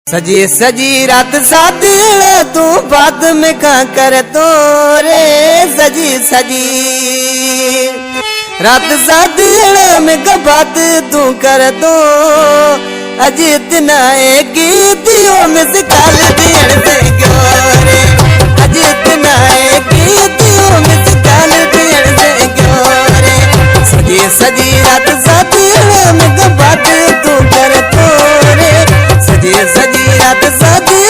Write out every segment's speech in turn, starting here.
सजी सजी रात साथ तू बात में का कर तो रे सजी सजी रात साथ में का बात तू कर तो अज इतना गीतियों में से काल दियण से क्यों रे अज इतना गीतियों में से काल दियण से क्यों रे सजी सजी रात साथ में का बात तू कर तो रे सजी सजी रात साथी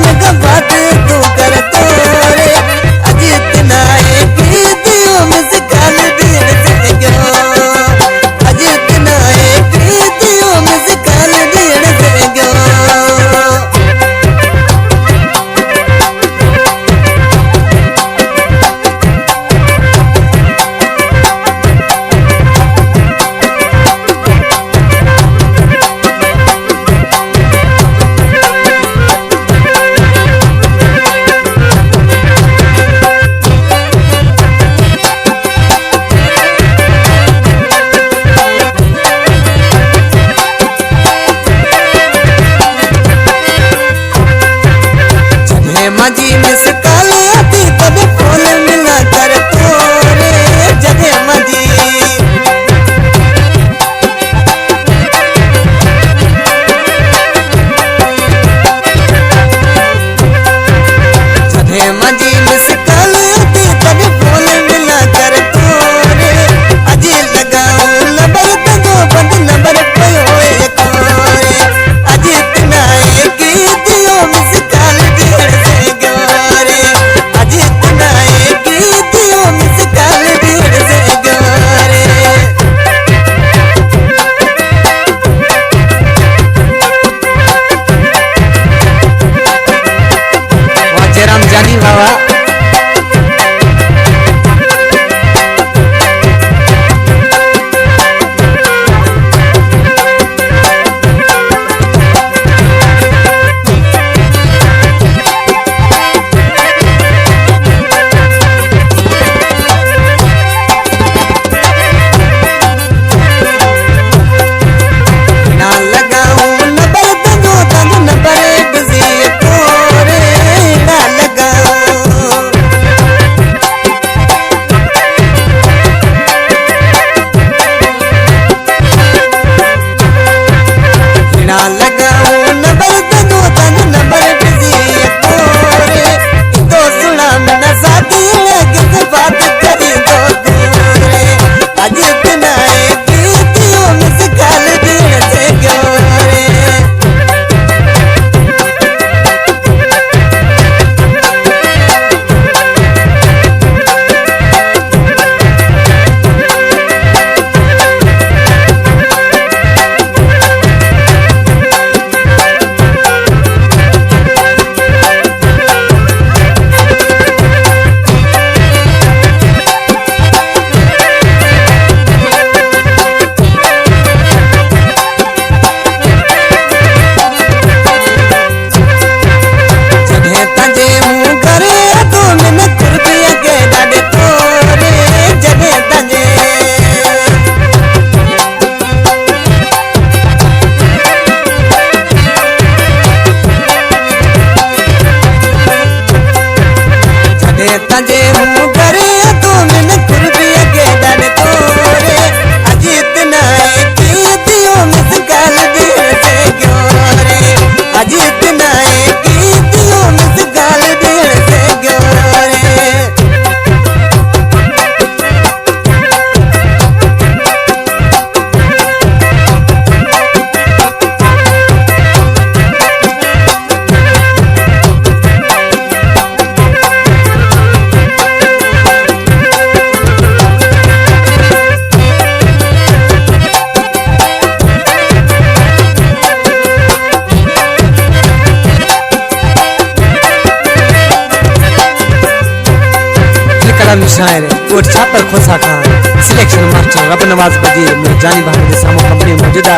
में का बात तू कर तो रे अज इतना गीतियों में से काल दियण से क्यों अज इतना गीतियों में से काल दियण से क्यों। मजी में से काल आती तब फोन मिला कर तो रे जगे मजी जगे मजी में से काल आती तब फोन मिला कर तो रे अजी लगाऊं नंबर तो बंद नंबर पे होए तो रे अजी इतना गीतियों में से काल दियण से जानी बाबा तजे हूँ करे तो मैंने खुरबिया के डर तो रे अज इतना गीतियों में से काल दियण से क्यों रे अज इतना गीतियों में से काल दियण से क्यों रे। शायर और छापर खोसा खान सिलेक्शन मास्टर रब नवाज बजीर जानी बहादुर सामो कंपनी मौजूदा